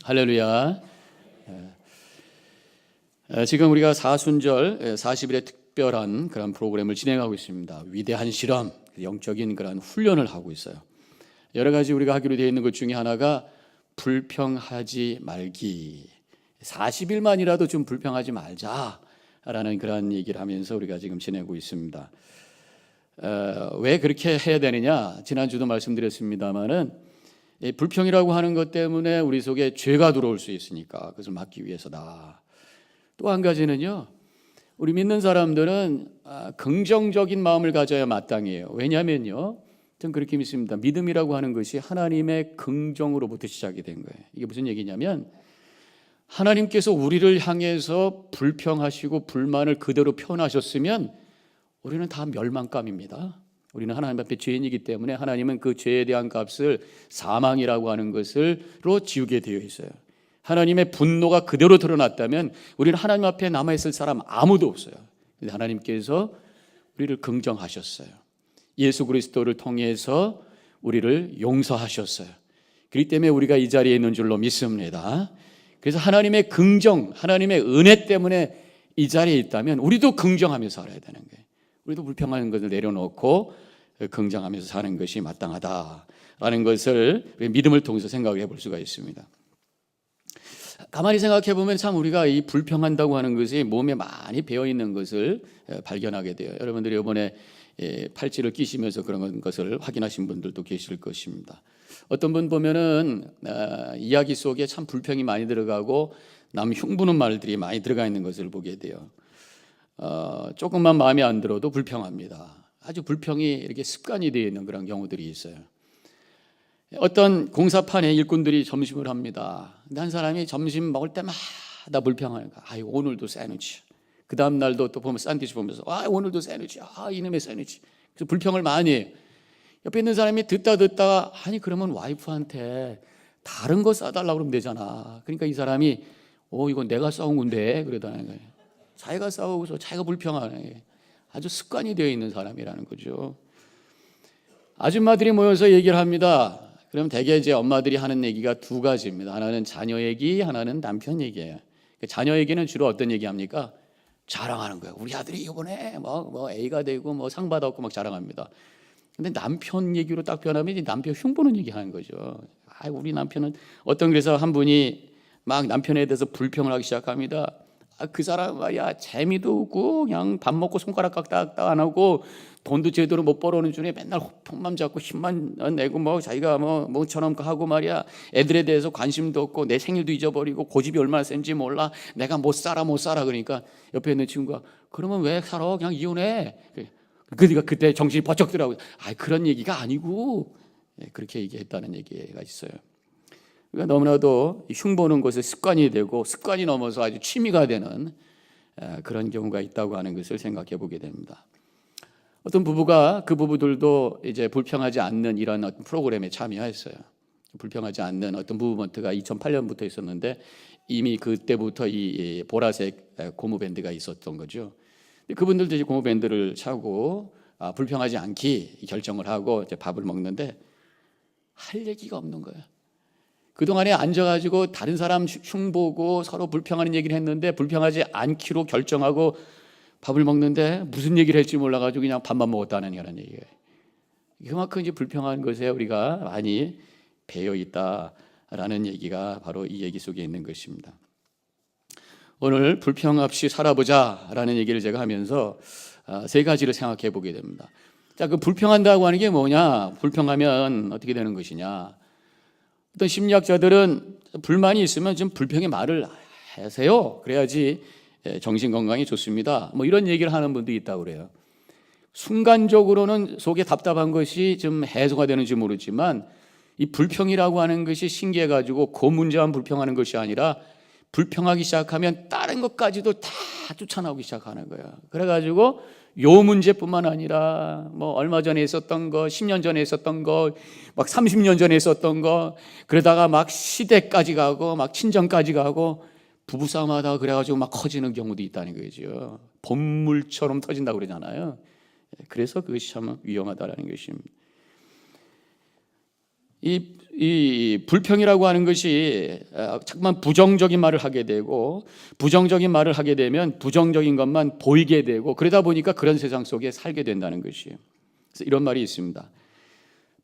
할렐루야. 지금 우리가 사순절 40일의 특별한 그런 프로그램을 진행하고 있습니다. 위대한 실험, 영적인 그런 훈련을 하고 있어요. 여러 가지 우리가 하기로 되어 있는 것 중에 하나가 불평하지 말기. 40일만이라도 좀 불평하지 말자라는 그런 얘기를 하면서 우리가 지금 지내고 있습니다. 왜 그렇게 해야 되느냐? 지난주도 말씀드렸습니다마는 불평이라고 하는 것 때문에 우리 속에 죄가 들어올 수 있으니까 그것을 막기 위해서다. 또 한 가지는요, 우리 믿는 사람들은 긍정적인 마음을 가져야 마땅해요. 왜냐하면요, 전 그렇게 믿습니다. 믿음이라고 하는 것이 하나님의 긍정으로부터 시작이 된 거예요. 이게 무슨 얘기냐면 하나님께서 우리를 향해서 불평하시고 불만을 그대로 표현하셨으면 우리는 다 멸망감입니다. 우리는 하나님 앞에 죄인이기 때문에 하나님은 그 죄에 대한 값을 사망이라고 하는 것으로 지우게 되어 있어요. 하나님의 분노가 그대로 드러났다면 우리는 하나님 앞에 남아있을 사람 아무도 없어요. 그런데 하나님께서 우리를 긍정하셨어요. 예수 그리스도를 통해서 우리를 용서하셨어요. 그렇기 때문에 우리가 이 자리에 있는 줄로 믿습니다. 그래서 하나님의 긍정, 하나님의 은혜 때문에 이 자리에 있다면 우리도 긍정하며 살아야 되는 거예요. 우리도 불평하는 것을 내려놓고 긍정하면서 사는 것이 마땅하다라는 것을 믿음을 통해서 생각을 해볼 수가 있습니다. 가만히 생각해 보면 참 우리가 이 불평한다고 하는 것이 몸에 많이 배어 있는 것을 발견하게 돼요. 여러분들이 이번에 팔찌를 끼시면서 그런 것을 확인하신 분들도 계실 것입니다. 어떤 분 보면은 이야기 속에 참 불평이 많이 들어가고 남 흉보는 말들이 많이 들어가 있는 것을 보게 돼요. 조금만 마음에 안 들어도 불평합니다. 아주 불평이 이렇게 습관이 되어 있는 그런 경우들이 있어요. 어떤 공사판에 일꾼들이 점심을 합니다. 근데 한 사람이 점심 먹을 때마다 불평하는 거야. 아유, 오늘도 샌드위치. 그 다음 날도 또 보면 샌드위치 보면서 오늘도 샌드위치. 이놈의 샌드위치. 그래서 불평을 많이 해요. 옆에 있는 사람이 듣다가 아니 그러면 와이프한테 다른 거 싸달라고 그러면 되잖아. 그러니까 이 사람이 이건 내가 싸운 건데 그러다는 거예요. 자기가 싸우고서 자기가 불평하네. 아주 습관이 되어 있는 사람이라는 거죠. 아줌마들이 모여서 얘기를 합니다. 그럼 대개 이제 엄마들이 하는 얘기가 두 가지입니다. 하나는 자녀 얘기, 하나는 남편 얘기예요. 자녀 얘기는 주로 어떤 얘기합니까? 자랑하는 거예요. 우리 아들이 이번에 뭐 A가 되고 뭐 상 받았고 막 자랑합니다. 근데 남편 얘기로 딱 변하면 이제 남편 흉보는 얘기하는 거죠. 우리 남편은 그래서 한 분이 막 남편에 대해서 불평을 하기 시작합니다. 그 사람 말이야 재미도 없고 그냥 밥 먹고 손가락 깍딱 안 하고 돈도 제대로 못 벌어오는 중에 맨날 폰만 잡고 힘만 내고 뭐 자기가 뭐처럼 하고 말이야 애들에 대해서 관심도 없고 내 생일도 잊어버리고 고집이 얼마나 센지 몰라 내가 못 살아 그러니까 옆에 있는 친구가 그러면 왜 살아 그냥 이혼해. 그러니까 그때 정신이 번쩍 들어가고 그런 얘기가 아니고 그렇게 얘기했다는 얘기가 있어요. 그러니까 너무나도 흉보는 것이 습관이 되고 습관이 넘어서 아주 취미가 되는 그런 경우가 있다고 하는 것을 생각해 보게 됩니다. 어떤 부부가 그 부부들도 이제 불평하지 않는 이런 어떤 프로그램에 참여했어요. 불평하지 않는 어떤 무브먼트가 2008년부터 있었는데 이미 그때부터 이 보라색 고무 밴드가 있었던 거죠. 그분들도 이제 고무 밴드를 차고 불평하지 않기 결정을 하고 이제 밥을 먹는데 할 얘기가 없는 거예요. 그동안에 앉아가지고 다른 사람 흉보고 서로 불평하는 얘기를 했는데 불평하지 않기로 결정하고 밥을 먹는데 무슨 얘기를 할지 몰라가지고 그냥 밥만 먹었다는 이런 얘기예요. 그만큼 이제 불평하는 것에 우리가 많이 배어 있다라는 얘기가 바로 이 얘기 속에 있는 것입니다. 오늘 불평 없이 살아보자라는 얘기를 제가 하면서 세 가지를 생각해 보게 됩니다. 자, 그 불평한다고 하는 게 뭐냐? 불평하면 어떻게 되는 것이냐? 어떤 심리학자들은 불만이 있으면 좀 불평의 말을 하세요. 그래야지 정신 건강이 좋습니다. 뭐 이런 얘기를 하는 분도 있다고 그래요. 순간적으로는 속에 답답한 것이 좀 해소가 되는지 모르지만 이 불평이라고 하는 것이 신기해가지고 그 문제만 불평하는 것이 아니라 불평하기 시작하면 다른 것까지도 다 쫓아나오기 시작하는 거예요. 그래가지고 요 문제뿐만 아니라 뭐 얼마 전에 있었던 거, 10년 전에 있었던 거, 막 30년 전에 있었던 거, 그러다가 막 시대까지 가고 막 친정까지 가고 부부싸움하다가 그래가지고 막 커지는 경우도 있다는 거죠. 본물처럼 터진다고 그러잖아요. 그래서 그것이 참 위험하다는 것입니다. 이 불평이라고 하는 것이 자꾸만 부정적인 말을 하게 되고, 부정적인 말을 하게 되면 부정적인 것만 보이게 되고, 그러다 보니까 그런 세상 속에 살게 된다는 것이에요. 그래서 이런 말이 있습니다.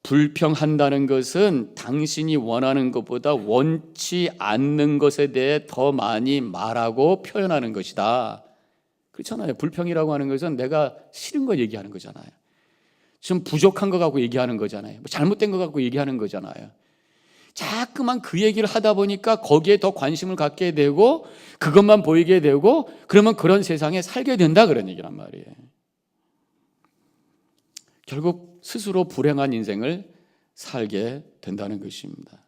불평한다는 것은 당신이 원하는 것보다 원치 않는 것에 대해 더 많이 말하고 표현하는 것이다. 그렇잖아요. 불평이라고 하는 것은 내가 싫은 거 얘기하는 거잖아요. 좀 부족한 거 갖고 얘기하는 거잖아요. 잘못된 거 갖고 얘기하는 거잖아요. 자꾸만 그 얘기를 하다 보니까 거기에 더 관심을 갖게 되고 그것만 보이게 되고, 그러면 그런 세상에 살게 된다, 그런 얘기란 말이에요. 결국 스스로 불행한 인생을 살게 된다는 것입니다.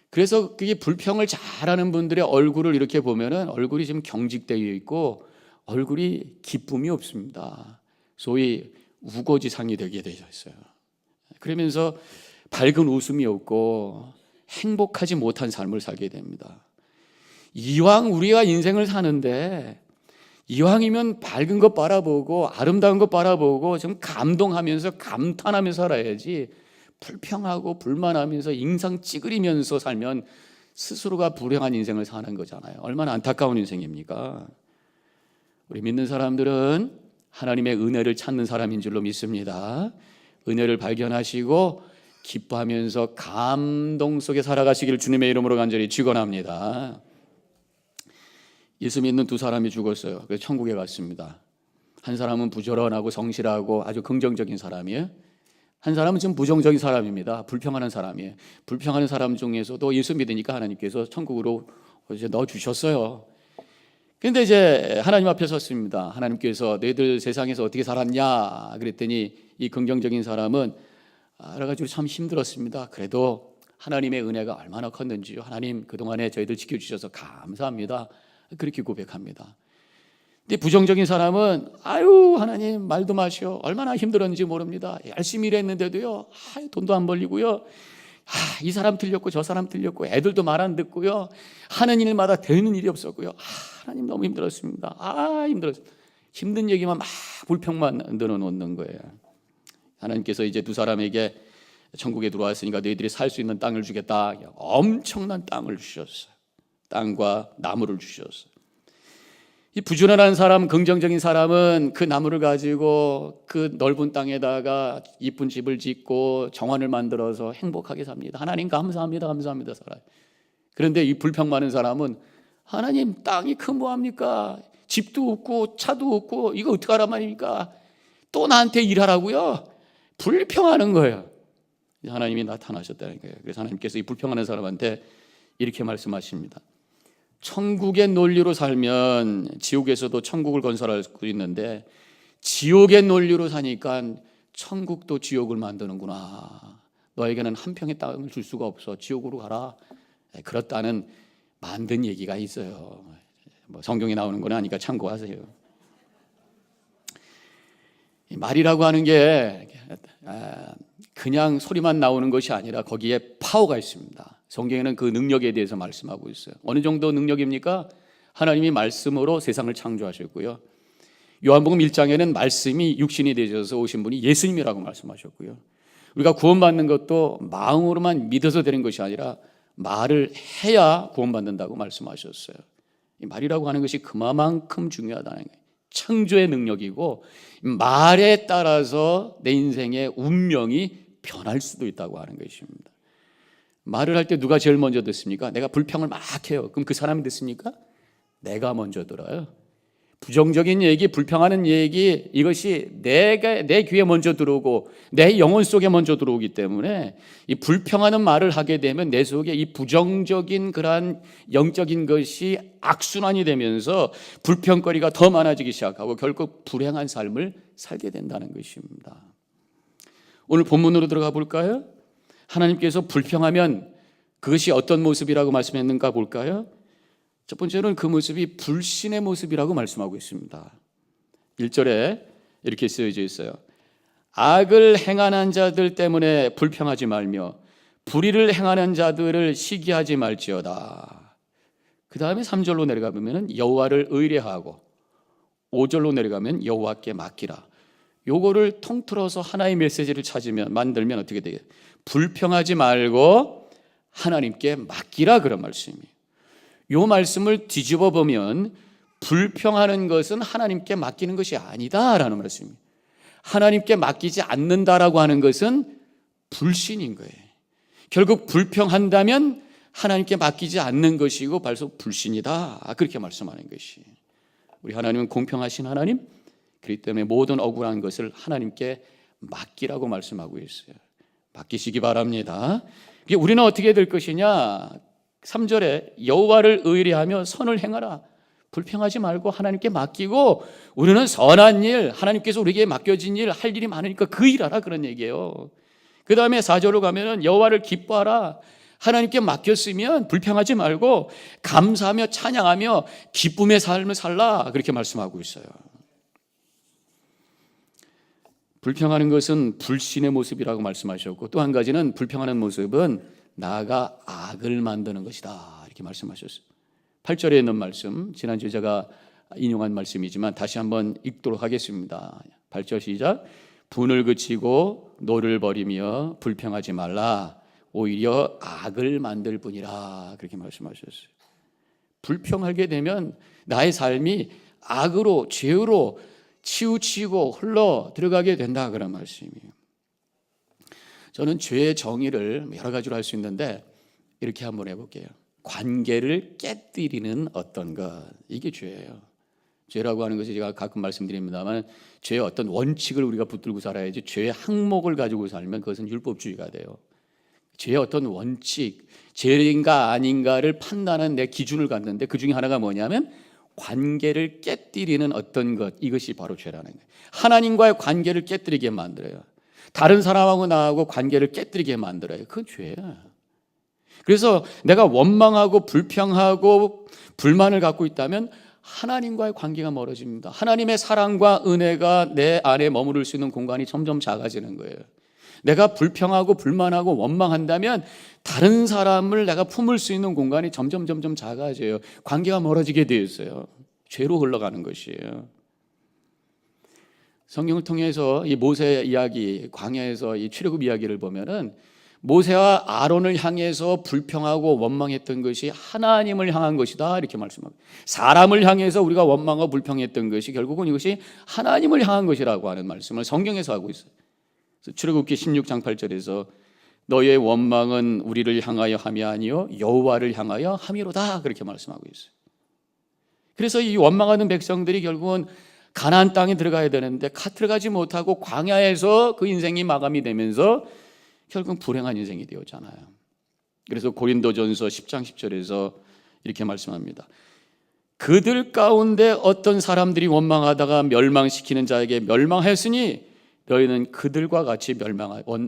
그래서 그게 불평을 잘하는 분들의 얼굴을 이렇게 보면은 얼굴이 지금 경직되어 있고 얼굴이 기쁨이 없습니다. 소위 우거지상이 되게 되어 있어요. 그러면서 밝은 웃음이 없고 행복하지 못한 삶을 살게 됩니다. 이왕 우리가 인생을 사는데, 이왕이면 밝은 것 바라보고 아름다운 것 바라보고 좀 감동하면서 감탄하면서 살아야지, 불평하고 불만하면서 인상 찌그리면서 살면 스스로가 불행한 인생을 사는 거잖아요. 얼마나 안타까운 인생입니까? 우리 믿는 사람들은 하나님의 은혜를 찾는 사람인 줄로 믿습니다. 은혜를 발견하시고 기뻐하면서 감동 속에 살아가시기를 주님의 이름으로 간절히 축원합니다. 예수 믿는 두 사람이 죽었어요. 그래서 천국에 갔습니다. 한 사람은 부지런하고 성실하고 아주 긍정적인 사람이에요. 한 사람은 좀 부정적인 사람입니다. 불평하는 사람이에요. 불평하는 사람 중에서도 예수 믿으니까 하나님께서 천국으로 이제 넣어주셨어요. 그런데 이제 하나님 앞에 섰습니다. 하나님께서 너희들 세상에서 어떻게 살았냐 그랬더니 이 긍정적인 사람은 여러 가지로 참 힘들었습니다. 그래도 하나님의 은혜가 얼마나 컸는지요. 하나님 그동안에 저희들 지켜주셔서 감사합니다. 그렇게 고백합니다. 근데 부정적인 사람은 아유 하나님 말도 마시오. 얼마나 힘들었는지 모릅니다. 열심히 일했는데도요. 돈도 안 벌리고요. 이 사람 틀렸고 저 사람 틀렸고 애들도 말 안 듣고요. 하는 일마다 되는 일이 없었고요. 하나님 너무 힘들었습니다. 힘들었어요. 힘든 얘기만 막 불평만 흔들어 놓는 거예요. 하나님께서 이제 두 사람에게 천국에 들어왔으니까 너희들이 살 수 있는 땅을 주겠다. 엄청난 땅을 주셨어요. 땅과 나무를 주셨어요. 이 부지런한 사람, 긍정적인 사람은 그 나무를 가지고 그 넓은 땅에다가 이쁜 집을 짓고 정원을 만들어서 행복하게 삽니다. 하나님 감사합니다, 감사합니다 살아요. 그런데 이 불평 많은 사람은 하나님 땅이 큰 뭐합니까? 집도 없고 차도 없고 이거 어떡하란 말입니까? 또 나한테 일하라고요? 불평하는 거예요. 하나님이 나타나셨다는 거예요. 그래서 하나님께서 이 불평하는 사람한테 이렇게 말씀하십니다. 천국의 논리로 살면 지옥에서도 천국을 건설할 수 있는데 지옥의 논리로 사니까 천국도 지옥을 만드는구나. 너에게는 한 평의 땅을 줄 수가 없어. 지옥으로 가라. 그렇다는 만든 얘기가 있어요. 성경에 나오는 건 아니까 참고하세요. 말이라고 하는 게 그냥 소리만 나오는 것이 아니라 거기에 파워가 있습니다. 성경에는 그 능력에 대해서 말씀하고 있어요. 어느 정도 능력입니까? 하나님이 말씀으로 세상을 창조하셨고요. 요한복음 1장에는 말씀이 육신이 되셔서 오신 분이 예수님이라고 말씀하셨고요. 우리가 구원받는 것도 마음으로만 믿어서 되는 것이 아니라 말을 해야 구원받는다고 말씀하셨어요. 이 말이라고 하는 것이 그만큼 중요하다는 거예요. 창조의 능력이고 말에 따라서 내 인생의 운명이 변할 수도 있다고 하는 것입니다. 말을 할 때 누가 제일 먼저 듣습니까? 내가 불평을 막 해요. 그럼 그 사람이 듣습니까? 내가 먼저 들어요. 부정적인 얘기, 불평하는 얘기, 이것이 내 귀에 먼저 들어오고 내 영혼 속에 먼저 들어오기 때문에 이 불평하는 말을 하게 되면 내 속에 이 부정적인 그러한 영적인 것이 악순환이 되면서 불평거리가 더 많아지기 시작하고 결국 불행한 삶을 살게 된다는 것입니다. 오늘 본문으로 들어가 볼까요? 하나님께서 불평하면 그것이 어떤 모습이라고 말씀했는가 볼까요? 첫 번째로는 그 모습이 불신의 모습이라고 말씀하고 있습니다. 1절에 이렇게 쓰여져 있어요. 악을 행하는 자들 때문에 불평하지 말며 불의를 행하는 자들을 시기하지 말지어다. 그 다음에 3절로 내려가 보면 여호와를 의뢰하고 5절로 내려가면 여호와께 맡기라. 요거를 통틀어서 하나의 메시지를 만들면 어떻게 돼요? 불평하지 말고 하나님께 맡기라, 그런 말씀이에요. 요 말씀을 뒤집어 보면 불평하는 것은 하나님께 맡기는 것이 아니다라는 말씀이에요. 하나님께 맡기지 않는다라고 하는 것은 불신인 거예요. 결국 불평한다면 하나님께 맡기지 않는 것이고 벌써 불신이다, 그렇게 말씀하는 것이. 우리 하나님은 공평하신 하나님, 그렇기 때문에 모든 억울한 것을 하나님께 맡기라고 말씀하고 있어요. 맡기시기 바랍니다. 우리는 어떻게 될 것이냐? 3절에 여호와를 의뢰하며 선을 행하라. 불평하지 말고 하나님께 맡기고, 우리는 선한 일, 하나님께서 우리에게 맡겨진 일, 할 일이 많으니까 그 일하라, 그런 얘기예요. 그 다음에 4절로 가면은 여호와를 기뻐하라. 하나님께 맡겼으면 불평하지 말고 감사하며 찬양하며 기쁨의 삶을 살라, 그렇게 말씀하고 있어요. 불평하는 것은 불신의 모습이라고 말씀하셨고, 또 한 가지는 불평하는 모습은 나아가 악을 만드는 것이다, 이렇게 말씀하셨어요. 8절에 있는 말씀, 지난주에 제가 인용한 말씀이지만 다시 한번 읽도록 하겠습니다. 8절 시작. 분을 그치고 노를 버리며 불평하지 말라. 오히려 악을 만들 뿐이라, 그렇게 말씀하셨어요. 불평하게 되면 나의 삶이 악으로, 죄로 치우치고 흘러 들어가게 된다, 그런 말씀이에요. 저는 죄의 정의를 여러 가지로 할 수 있는데 이렇게 한번 해볼게요. 관계를 깨뜨리는 어떤 것, 이게 죄예요. 죄라고 하는 것이 제가 가끔 말씀드립니다만, 죄의 어떤 원칙을 우리가 붙들고 살아야지, 죄의 항목을 가지고 살면 그것은 율법주의가 돼요. 죄의 어떤 원칙, 죄인가 아닌가를 판단하는 내 기준을 갖는데 그 중에 하나가 뭐냐면 관계를 깨뜨리는 어떤 것, 이것이 바로 죄라는 거예요. 하나님과의 관계를 깨뜨리게 만들어요. 다른 사람하고 나하고 관계를 깨뜨리게 만들어요. 그건 죄예요. 그래서 내가 원망하고 불평하고 불만을 갖고 있다면 하나님과의 관계가 멀어집니다. 하나님의 사랑과 은혜가 내 안에 머무를 수 있는 공간이 점점 작아지는 거예요. 내가 불평하고 불만하고 원망한다면 다른 사람을 내가 품을 수 있는 공간이 점점 작아져요. 관계가 멀어지게 되어 있어요. 죄로 흘러가는 것이에요. 성경을 통해서 이 모세 이야기, 광야에서 이 출애굽 이야기를 보면은 모세와 아론을 향해서 불평하고 원망했던 것이 하나님을 향한 것이다, 이렇게 말씀합니다. 사람을 향해서 우리가 원망하고 불평했던 것이 결국은 이것이 하나님을 향한 것이라고 하는 말씀을 성경에서 하고 있어요. 출애굽기 16장 8절에서 너의 원망은 우리를 향하여 함이 아니요 여호와를 향하여 함이로다, 그렇게 말씀하고 있어요. 그래서 이 원망하는 백성들이 결국은 가나안 땅에 들어가야 되는데 들어가지 못하고 광야에서 그 인생이 마감이 되면서 결국 불행한 인생이 되었잖아요. 그래서 고린도전서 10장 10절에서 이렇게 말씀합니다. 그들 가운데 어떤 사람들이 원망하다가 멸망시키는 자에게 멸망하였으니 너희는 그들과 같이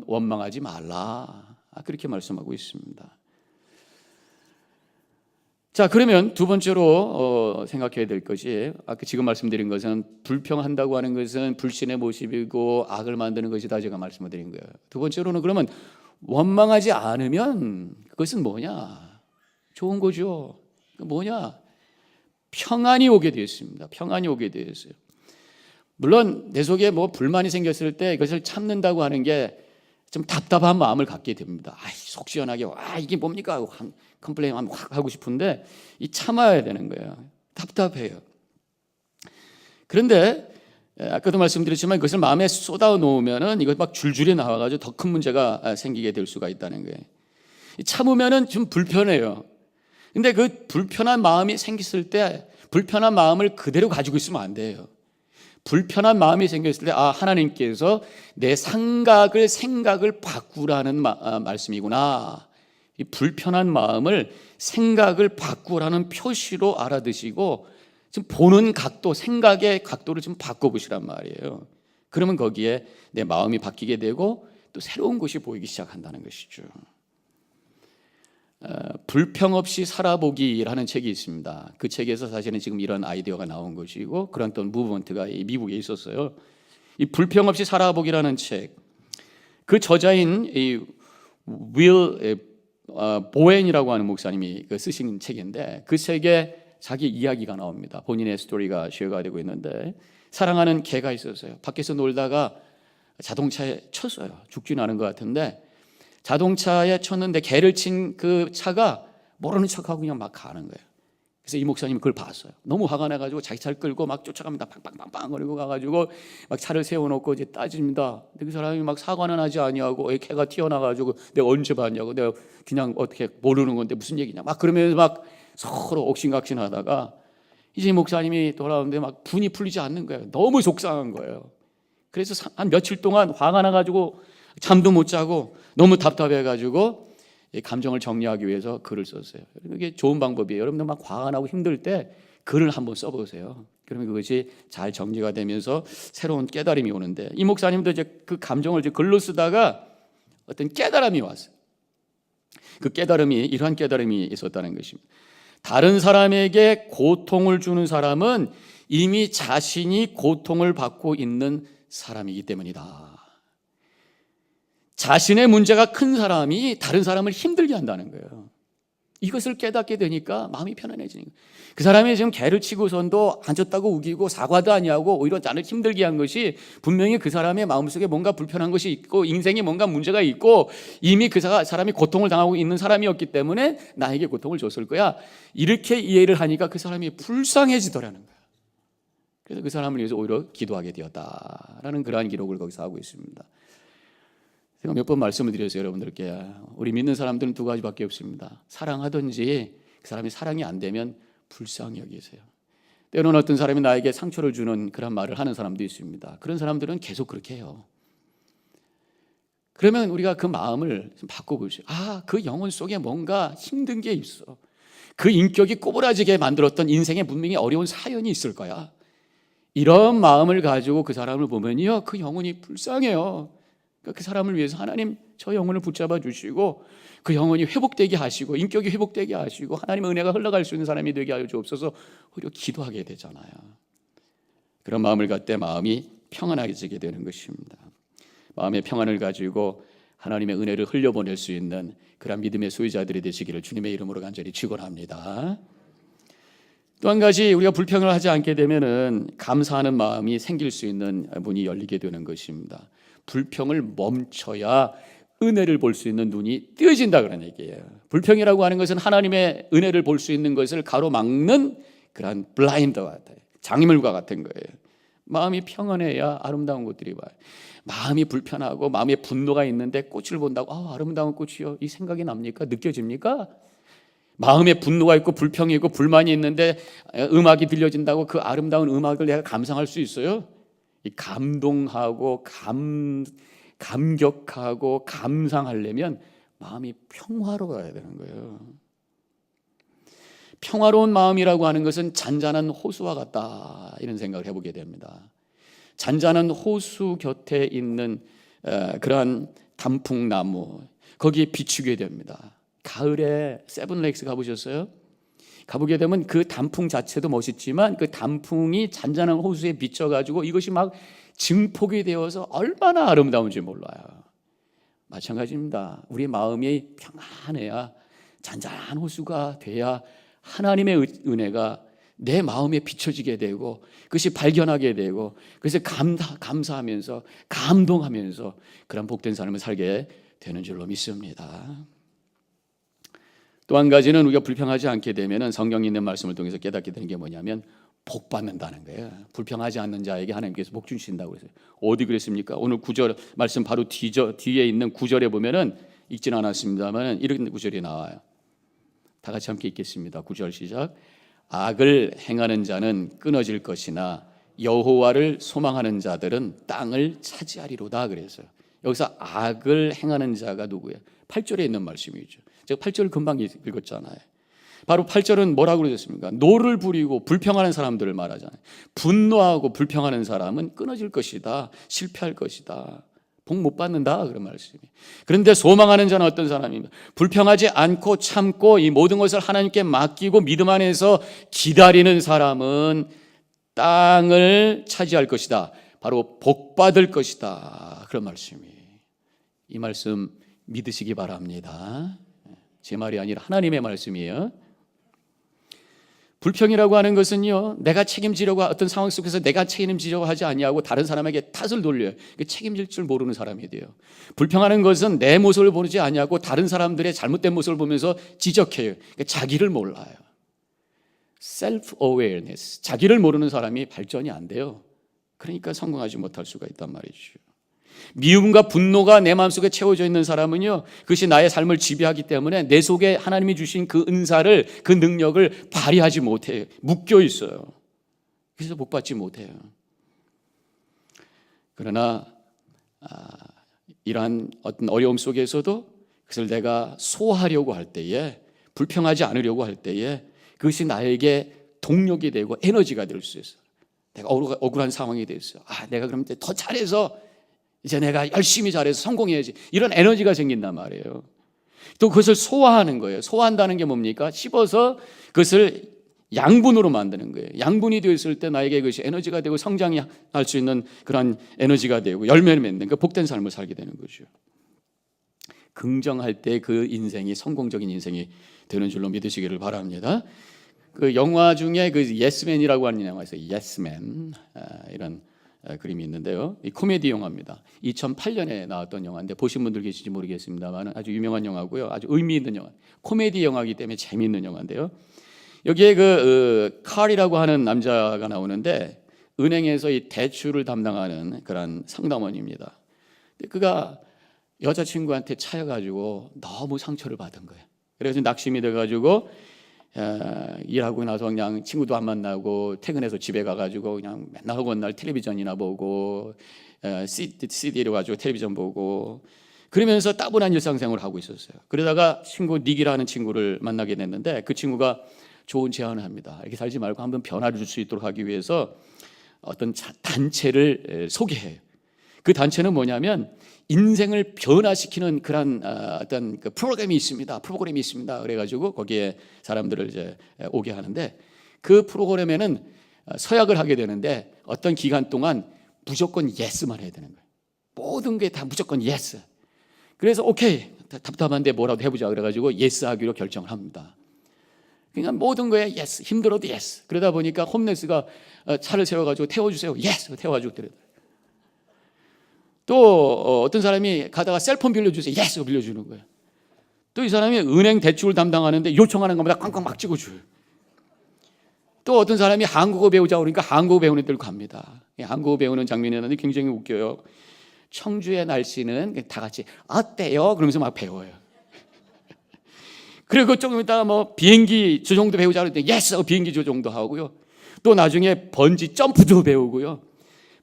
원망하지 말라, 그렇게 말씀하고 있습니다. 자, 그러면 두 번째로 생각해야 될 것이, 아까 지금 말씀드린 것은 불평한다고 하는 것은 불신의 모습이고 악을 만드는 것이다, 제가 말씀을 드린 거예요. 두 번째로는 그러면 원망하지 않으면 그것은 뭐냐? 좋은 거죠. 뭐냐? 평안이 오게 되었습니다. 평안이 오게 되었어요. 물론 내 속에 뭐 불만이 생겼을 때 이것을 참는다고 하는 게 좀 답답한 마음을 갖게 됩니다. 속 시원하게 이게 뭡니까 하고 컴플레인 확 하고 싶은데 이 참아야 되는 거예요. 답답해요. 그런데 아까도 말씀드렸지만 이것을 마음에 쏟아 놓으면은 이것 막 줄줄이 나와가지고 더 큰 문제가 생기게 될 수가 있다는 거예요. 참으면은 좀 불편해요. 근데 그 불편한 마음이 생겼을 때 불편한 마음을 그대로 가지고 있으면 안 돼요. 불편한 마음이 생겼을 때 하나님께서 내 생각을 바꾸라는 말씀이구나. 이 불편한 마음을 생각을 바꾸라는 표시로 알아두시고 좀 보는 각도, 생각의 각도를 좀 바꿔보시란 말이에요. 그러면 거기에 내 마음이 바뀌게 되고 또 새로운 것이 보이기 시작한다는 것이죠. 불평 없이 살아보기라는 책이 있습니다. 그 책에서 사실은 지금 이런 아이디어가 나온 것이고 그런 또 무브먼트가 미국에 있었어요. 이 불평 없이 살아보기라는 책, 그 저자인 이 윌 보웬이라고 하는 목사님이 쓰신 책인데 그 책에 자기 이야기가 나옵니다. 본인의 스토리가 쉐어가 되고 있는데 사랑하는 개가 있었어요. 밖에서 놀다가 자동차에 쳤어요. 죽지는 않은 것 같은데 자동차에 쳤는데 개를 친 그 차가 모르는 척하고 그냥 막 가는 거예요. 그래서 이 목사님이 그걸 봤어요. 너무 화가 나가지고 자기 차를 끌고 막 쫓아갑니다. 팡팡팡팡 거리고 가가지고 막 차를 세워놓고 이제 따집니다. 근데 그 사람이 막 사과는 하지 아니하고 개가 튀어나가지고 내가 언제 봤냐고, 내가 그냥 어떻게 모르는 건데 무슨 얘기냐 막 그러면서 막 서로 옥신각신하다가 이제 목사님이 돌아오는데 막 분이 풀리지 않는 거예요. 너무 속상한 거예요. 그래서 한 며칠 동안 화가 나가지고 잠도 못 자고 너무 답답해가지고 감정을 정리하기 위해서 글을 썼어요. 이게 좋은 방법이에요. 여러분들 막 화가 나고 힘들 때 글을 한번 써보세요. 그러면 그것이 잘 정리가 되면서 새로운 깨달음이 오는데, 이 목사님도 이제 그 감정을 이제 글로 쓰다가 어떤 깨달음이 왔어요. 그 깨달음이 이러한 깨달음이 있었다는 것입니다. 다른 사람에게 고통을 주는 사람은 이미 자신이 고통을 받고 있는 사람이기 때문이다. 자신의 문제가 큰 사람이 다른 사람을 힘들게 한다는 거예요. 이것을 깨닫게 되니까 마음이 편안해지는 거예요. 그 사람이 지금 개를 치고선도 앉았다고 우기고 사과도 아니하고 오히려 나를 힘들게 한 것이 분명히 그 사람의 마음속에 뭔가 불편한 것이 있고 인생에 뭔가 문제가 있고 이미 그 사람이 고통을 당하고 있는 사람이었기 때문에 나에게 고통을 줬을 거야. 이렇게 이해를 하니까 그 사람이 불쌍해지더라는 거예요. 그래서 그 사람을 위해서 오히려 기도하게 되었다라는 그러한 기록을 거기서 하고 있습니다. 제가 몇 번 말씀을 드렸어요, 여러분들께. 우리 믿는 사람들은 두 가지밖에 없습니다. 사랑하든지 그 사람이 사랑이 안 되면 불쌍히 여기세요. 때로는 어떤 사람이 나에게 상처를 주는 그런 말을 하는 사람도 있습니다. 그런 사람들은 계속 그렇게 해요. 그러면 우리가 그 마음을 좀 바꿔보시죠. 그 영혼 속에 뭔가 힘든 게 있어. 그 인격이 꼬부라지게 만들었던 인생에 분명히 어려운 사연이 있을 거야. 이런 마음을 가지고 그 사람을 보면요, 그 영혼이 불쌍해요. 그 사람을 위해서 하나님 저 영혼을 붙잡아 주시고 그 영혼이 회복되게 하시고 인격이 회복되게 하시고 하나님의 은혜가 흘러갈 수 있는 사람이 되게 하여 주옵소서 오히려 기도하게 되잖아요. 그런 마음을 갖때 마음이 평안해지게 되는 것입니다. 마음의 평안을 가지고 하나님의 은혜를 흘려보낼 수 있는 그런 믿음의 소유자들이 되시기를 주님의 이름으로 간절히 축원합니다. 또 한 가지, 우리가 불평을 하지 않게 되면은 감사하는 마음이 생길 수 있는 문이 열리게 되는 것입니다. 불평을 멈춰야 은혜를 볼 수 있는 눈이 띄어진다 그런 얘기예요. 불평이라고 하는 것은 하나님의 은혜를 볼 수 있는 것을 가로막는 그런 블라인드와 같아요. 장애물과 같은 거예요. 마음이 평안해야 아름다운 것들이 봐요. 마음이 불편하고 마음에 분노가 있는데 꽃을 본다고 아름다운 꽃이요, 이 생각이 납니까? 느껴집니까? 마음에 분노가 있고 불평이 있고 불만이 있는데 음악이 들려진다고 그 아름다운 음악을 내가 감상할 수 있어요? 이 감동하고 감격하고 감상하려면 마음이 평화로워야 되는 거예요. 평화로운 마음이라고 하는 것은 잔잔한 호수와 같다, 이런 생각을 해보게 됩니다. 잔잔한 호수 곁에 있는 그러한 단풍나무, 거기에 비추게 됩니다. 가을에 세븐레이크스 가보셨어요? 가보게 되면 그 단풍 자체도 멋있지만 그 단풍이 잔잔한 호수에 비쳐가지고 이것이 막 증폭이 되어서 얼마나 아름다운지 몰라요. 마찬가지입니다. 우리 마음이 평안해야, 잔잔한 호수가 돼야 하나님의 은혜가 내 마음에 비춰지게 되고 그것이 발견하게 되고 그래서 감사하면서 감동하면서 그런 복된 삶을 살게 되는 줄로 믿습니다. 또 한 가지는 우리가 불평하지 않게 되면 성경에 있는 말씀을 통해서 깨닫게 되는 게 뭐냐면 복 받는다는 거예요. 불평하지 않는 자에게 하나님께서 복 주신다고 했어요. 어디 그랬습니까? 오늘 9절 말씀 바로 뒤에 있는 9절에 보면은 읽지는 않았습니다만 이런 구절이 나와요. 다 같이 함께 읽겠습니다. 9절 시작. 악을 행하는 자는 끊어질 것이나 여호와를 소망하는 자들은 땅을 차지하리로다 그랬어요. 여기서 악을 행하는 자가 누구예요? 8절에 있는 말씀이죠. 제가 8절을 금방 읽었잖아요. 바로 8절은 뭐라고 그러셨습니까? 노를 부리고 불평하는 사람들을 말하잖아요. 분노하고 불평하는 사람은 끊어질 것이다, 실패할 것이다, 복 못 받는다, 그런 말씀이. 그런데 소망하는 자는 어떤 사람입니까? 불평하지 않고 참고 이 모든 것을 하나님께 맡기고 믿음 안에서 기다리는 사람은 땅을 차지할 것이다, 바로 복 받을 것이다, 그런 말씀이. 이 말씀 믿으시기 바랍니다. 제 말이 아니라 하나님의 말씀이에요. 불평이라고 하는 것은요, 내가 책임지려고 어떤 상황 속에서 내가 책임지려고 하지 아니하고 다른 사람에게 탓을 돌려요. 책임질 줄 모르는 사람이 돼요. 불평하는 것은 내 모습을 보지 아니하고 다른 사람들의 잘못된 모습을 보면서 지적해요. 자기를 몰라요. self-awareness, 자기를 모르는 사람이 발전이 안 돼요. 그러니까 성공하지 못할 수가 있단 말이죠. 미움과 분노가 내 마음속에 채워져 있는 사람은요, 그것이 나의 삶을 지배하기 때문에 내 속에 하나님이 주신 그 은사를, 그 능력을 발휘하지 못해요. 묶여 있어요. 그래서 복받지 못해요. 그러나 이러한 어떤 어려움 속에서도 그것을 내가 소화하려고 할 때에, 불평하지 않으려고 할 때에 그것이 나에게 동력이 되고 에너지가 될 수 있어요. 내가 억울한 상황이 됐어요. 내가 그럼 더 잘해서 이제 내가 열심히 잘해서 성공해야지. 이런 에너지가 생긴단 말이에요. 또 그것을 소화하는 거예요. 소화한다는 게 뭡니까? 씹어서 그것을 양분으로 만드는 거예요. 양분이 되어 있을 때 나에게 그것이 에너지가 되고 성장이 할 수 있는 그런 에너지가 되고 열매를 맺는 그 복된 삶을 살게 되는 거죠. 긍정할 때 그 인생이 성공적인 인생이 되는 줄로 믿으시기를 바랍니다. 그 영화 중에 그 예스맨이라고 하는 영화 있어요. 예스맨, 이런 그림이 있는데요. 이 코미디 영화입니다. 2008년에 나왔던 영화인데 보신 분들 계실지 모르겠습니다만 아주 유명한 영화고요. 아주 의미 있는 영화. 코미디 영화이기 때문에 재미있는 영화인데요. 여기에 그 칼이라고 하는 남자가 나오는데 은행에서 이 대출을 담당하는 그런 상담원입니다. 그가 여자친구한테 차여가지고 너무 상처를 받은 거예요. 그래서 낙심이 돼가지고 일하고 나서 그냥 친구도 안 만나고 퇴근해서 집에 가가지고 그냥 맨날 허구한 날 텔레비전이나 보고 CD로 가지고 텔레비전 보고 그러면서 따분한 일상생활을 하고 있었어요. 그러다가 친구 닉이라는 친구를 만나게 됐는데 그 친구가 좋은 제안을 합니다. 이렇게 살지 말고 한번 변화를 줄 수 있도록 하기 위해서 어떤 단체를 소개해요. 그 단체는 뭐냐면 인생을 변화시키는 그런 어떤 그 프로그램이 있습니다. 그래가지고 거기에 사람들을 이제 오게 하는데 그 프로그램에는 서약을 하게 되는데 어떤 기간 동안 무조건 예스만 해야 되는 거예요. 모든 게 다 무조건 예스. 그래서 오케이, 답답한데 뭐라도 해보자 그래가지고 예스 하기로 결정을 합니다. 그러니까 모든 거에 예스, 힘들어도 예스. 그러다 보니까 홈레스가 차를 세워가지고 태워주세요. 예스, 태워가지고 그래요. 또 어떤 사람이 가다가 셀폰 빌려주세요. 예스, 빌려주는 거예요. 또 이 사람이 은행 대출을 담당하는데 요청하는 것마다 꽝꽝 막 찍어줘요. 또 어떤 사람이 한국어 배우자고 그러니까 한국어 배우는 데로 갑니다. 한국어 배우는 장면이 있는데 굉장히 웃겨요. 청주의 날씨는 다 같이 어때요? 그러면서 막 배워요. 그리고 조금 있다가 뭐 비행기 조종도 배우자 그랬더니 예스 하고 비행기 조종도 하고요. 또 나중에 번지 점프도 배우고요.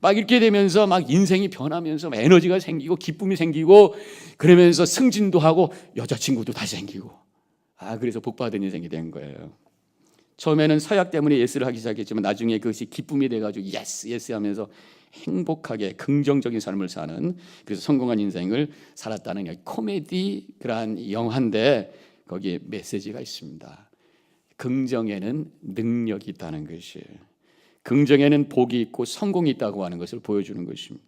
막 이렇게 되면서 막 인생이 변하면서 에너지가 생기고 기쁨이 생기고 그러면서 승진도 하고 여자친구도 다시 생기고 그래서 복받은 인생이 된 거예요. 처음에는 서약 때문에 예스를 하기 시작했지만 나중에 그것이 기쁨이 돼가지고 예스 하면서 행복하게 긍정적인 삶을 사는 그래서 성공한 인생을 살았다는 게 코미디 그러한 영화인데 거기에 메시지가 있습니다. 긍정에는 능력이 있다는 것이에요. 긍정에는 복이 있고 성공이 있다고 하는 것을 보여주는 것입니다.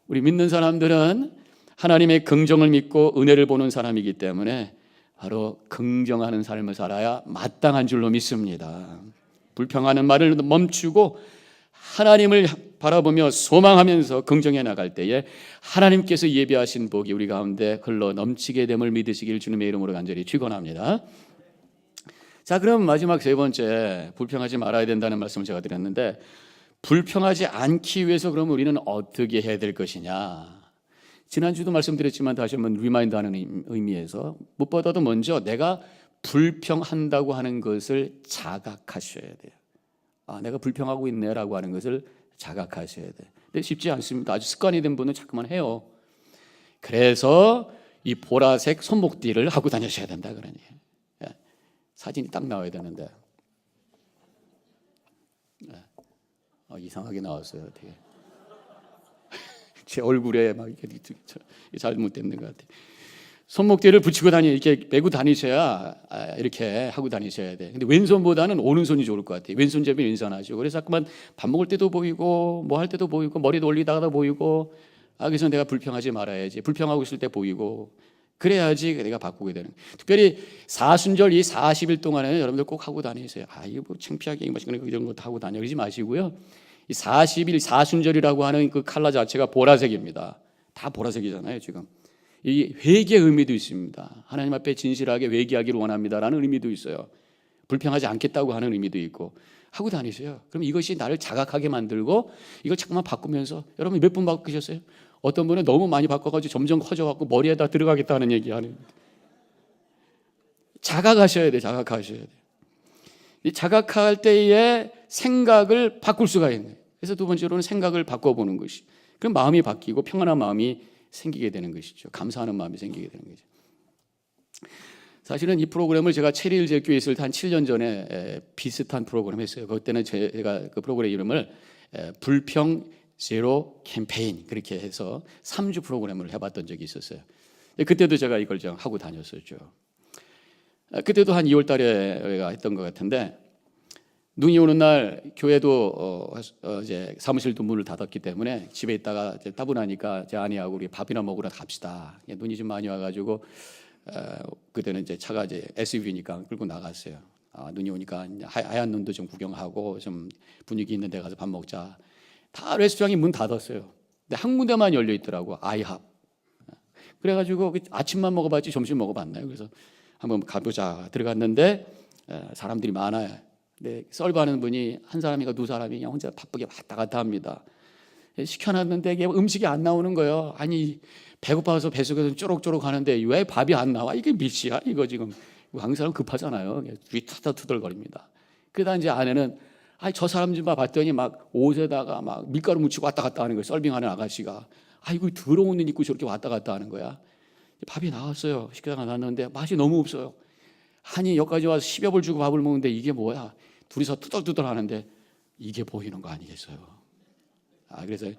우리 믿는 사람들은 하나님의 긍정을 믿고 은혜를 보는 사람이기 때문에 바로 긍정하는 삶을 살아야 마땅한 줄로 믿습니다. 불평하는 말을 멈추고 하나님을 바라보며 소망하면서 긍정해 나갈 때에 하나님께서 예비하신 복이 우리 가운데 흘러 넘치게 됨을 믿으시길 주님의 이름으로 간절히 축원합니다. 자, 그럼 마지막 세 번째, 불평하지 말아야 된다는 말씀을 제가 드렸는데 불평하지 않기 위해서 그럼 우리는 어떻게 해야 될 것이냐. 지난주도 말씀드렸지만 다시 한번 리마인드하는 의미에서 무엇보다도 먼저 내가 불평한다고 하는 것을 자각하셔야 돼요. 내가 불평하고 있네라고 하는 것을 자각하셔야 돼요. 근데 쉽지 않습니다. 아주 습관이 된 분은 자꾸만 해요. 그래서 이 보라색 손목띠를 하고 다니셔야 된다 그러니. 사진이 딱 나와야 되는데 이상하게 나왔어요. 되게 제 얼굴에 막 이렇게 잘못됐는 것 같아요. 손목대를 붙이고 이렇게 메고 다니셔야 이렇게 하고 다니셔야 돼. 근데 왼손보다는 오른손이 좋을 것 같아요. 왼손잡이 왼손하시고 그래서 자꾸만 밥 먹을 때도 보이고 뭐 할 때도 보이고 머리도 올리다가도 보이고 그래서 내가 불평하지 말아야지. 불평하고 있을 때 보이고 그래야지 내가 바꾸게 되는. 특별히 사순절 이 40일 동안에는 여러분들 꼭 하고 다니세요. 이거 뭐 창피하게 이런 것도 하고 다녀 그러지 마시고요. 이 40일 사순절이라고 하는 그 컬러 자체가 보라색입니다. 다 보라색이잖아요, 지금. 이 회개의 의미도 있습니다. 하나님 앞에 진실하게 회개하기를 원합니다라는 의미도 있어요. 불평하지 않겠다고 하는 의미도 있고 하고 다니세요. 그럼 이것이 나를 자각하게 만들고 이걸 자꾸만 바꾸면서 여러분 몇 분 바꾸셨어요? 어떤 분은 너무 많이 바꿔가지고 점점 커져갖고 머리에다 들어가겠다는 얘기하는. 자각하셔야 돼, 자각하셔야 돼. 이 자각할 때에 생각을 바꿀 수가 있는. 그래서 두 번째로는 생각을 바꿔보는 것이. 그럼 마음이 바뀌고 평안한 마음이 생기게 되는 것이죠. 감사하는 마음이 생기게 되는 거죠. 사실은 이 프로그램을 제가 체리힐제교회에 있을 때 한 7년 전에 비슷한 프로그램 했어요. 그때는 제가 그 프로그램 이름을 불평 제로 캠페인 그렇게 해서 3주 프로그램을 해봤던 적이 있었어요. 그때도 제가 이걸 좀 하고 다녔었죠. 그때도 한 2월 달에 했던 것 같은데 눈이 오는 날 교회도 이제 사무실도 문을 닫았기 때문에 집에 있다가 이제 따분하니까 제 아내하고 우리 밥이나 먹으러 갑시다. 눈이 좀 많이 와가지고 그때는 이제 차가 이제 SUV니까 끌고 나갔어요. 눈이 오니까 하얀 눈도 좀 구경하고 좀 분위기 있는 데 가서 밥 먹자. 다 레스토랑이 문 닫았어요. 근데 한 군데만 열려 있더라고. 아이합. 그래가지고 아침만 먹어봤지 점심 먹어봤나요? 그래서 한번 가보자. 들어갔는데 사람들이 많아요. 근데 썰바는 분이 한 사람이가 두 사람이 그냥 혼자 바쁘게 왔다 갔다 합니다. 시켜놨는데 이게 음식이 안 나오는 거예요. 아니 배고파서 뱃속에서 쪼록쪼록 하는데 왜 밥이 안 나와? 이게 밑이야 이거 지금. 한국 사람 급하잖아요. 뒤 투덜투덜거립니다. 그러다 이제 아내는 저 사람 좀 봤더니 막 옷에다가 막 밀가루 묻히고 왔다 갔다 하는 거예요. 썰빙하는 아가씨가. 이거 더러운 옷 입고 저렇게 왔다 갔다 하는 거야. 밥이 나왔어요. 식당에 나왔는데 맛이 너무 없어요. 아니 여기까지 와서 10여 불 주고 밥을 먹는데 이게 뭐야? 둘이서 투덜투덜 하는데 이게 보이는 거 아니겠어요? 그래서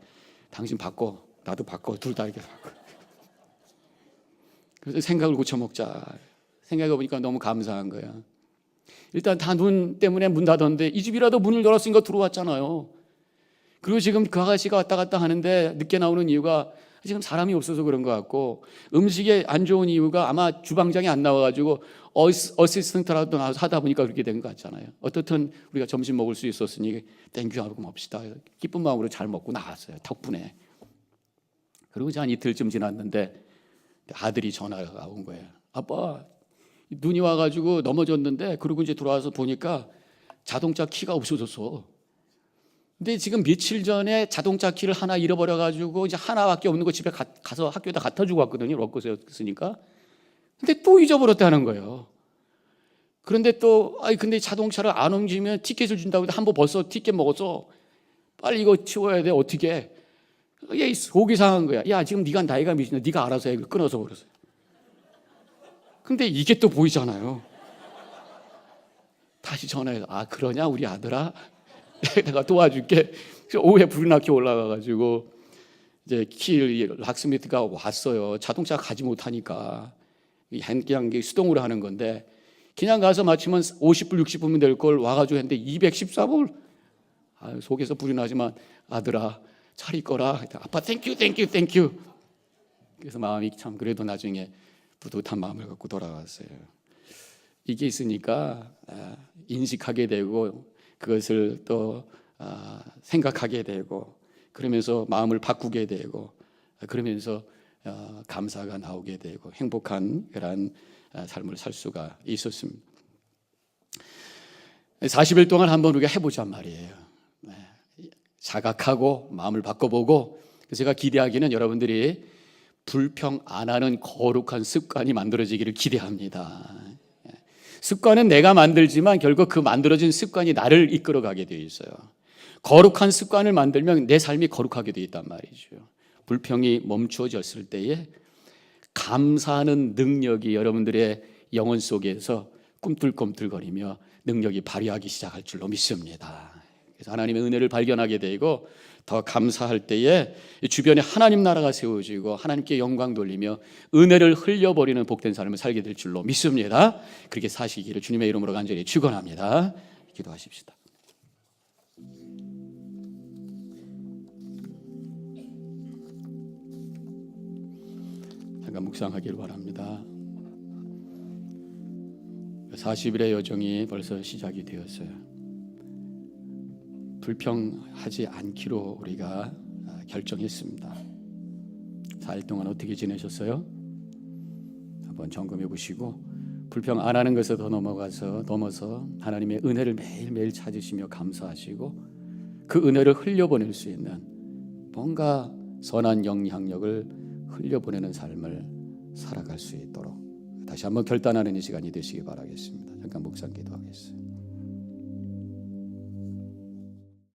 당신 바꿔, 나도 바꿔, 둘 다 이렇게 바꿔. 그래서 생각을 고쳐 먹자. 생각해 보니까 너무 감사한 거야. 일단 다 눈 때문에 문 닫았는데 이 집이라도 문을 열었으니까 들어왔잖아요. 그리고 지금 그 아가씨가 왔다 갔다 하는데 늦게 나오는 이유가 지금 사람이 없어서 그런 것 같고 음식이 안 좋은 이유가 아마 주방장이 안 나와가지고 어시스턴트라도 나와서 하다 보니까 그렇게 된 것 같잖아요. 어떻든 우리가 점심 먹을 수 있었으니 땡큐 하고 맙시다. 기쁜 마음으로 잘 먹고 나왔어요. 덕분에. 그리고 이제 한 이틀쯤 지났는데 아들이 전화가 온 거예요. 아빠 눈이 와가지고 넘어졌는데 그리고 이제 들어와서 보니까 자동차 키가 없어졌어. 근데 지금 며칠 전에 자동차 키를 하나 잃어버려가지고 이제 하나밖에 없는 거 집에 가서 학교에다 갖다 주고 왔거든요. 럭커스에 쓰니까. 근데 또 잊어버렸다는 거예요. 그런데 또 근데 자동차를 안 옮기면 티켓을 준다고 해서 한 번 벌써 티켓 먹었어. 빨리 이거 치워야 돼. 어떻게? 얘 속이 상한 거야. 야 지금 네가 나이가 몇이냐? 네가 알아서 해. 끊어서 버렸어요. 근데 이게 또 보이잖아요. 다시 전화해서 그러냐 우리 아들아? 내가 도와줄게. 오후에 불이 나게 올라가가지고 이제 락스미트가 왔어요. 자동차 가지 못하니까 그냥 수동으로 하는 건데 그냥 가서 맞추면 50불 60불이면 될 걸 와가지고 했는데 214불. 속에서 불이 나지만 아들아 잘 있거라. 아빠 땡큐. 그래서 마음이 참 그래도 나중에 뿌듯한 마음을 갖고 돌아왔어요. 이게 있으니까 인식하게 되고 그것을 또 생각하게 되고 그러면서 마음을 바꾸게 되고 그러면서 감사가 나오게 되고 행복한 그런 삶을 살 수가 있었습니다. 40일 동안 한번 우리가 해보자 말이에요. 자각하고 마음을 바꿔보고 제가 기대하기는 여러분들이 불평 안 하는 거룩한 습관이 만들어지기를 기대합니다. 습관은 내가 만들지만 결국 그 만들어진 습관이 나를 이끌어가게 되어 있어요. 거룩한 습관을 만들면 내 삶이 거룩하게 되어 있단 말이죠. 불평이 멈추어졌을 때에 감사하는 능력이 여러분들의 영혼 속에서 꿈틀꿈틀거리며 능력이 발휘하기 시작할 줄로 믿습니다. 그래서 하나님의 은혜를 발견하게 되고 더 감사할 때에 주변에 하나님 나라가 세워지고 하나님께 영광 돌리며 은혜를 흘려버리는 복된 삶을 살게 될 줄로 믿습니다. 그렇게 사시기를 주님의 이름으로 간절히 축원합니다. 기도하십시다. 잠깐 묵상하기를 바랍니다. 40일의 여정이 벌써 시작이 되었어요. 불평하지 않기로 우리가 결정했습니다. 4일 동안 어떻게 지내셨어요? 한번 점검해 보시고 불평 안 하는 것에 더 넘어서 하나님의 은혜를 매일매일 찾으시며 감사하시고 그 은혜를 흘려보낼 수 있는 뭔가 선한 영향력을 흘려보내는 삶을 살아갈 수 있도록 다시 한번 결단하는 이 시간이 되시기 바라겠습니다. 잠깐 묵상 기도하겠습니다.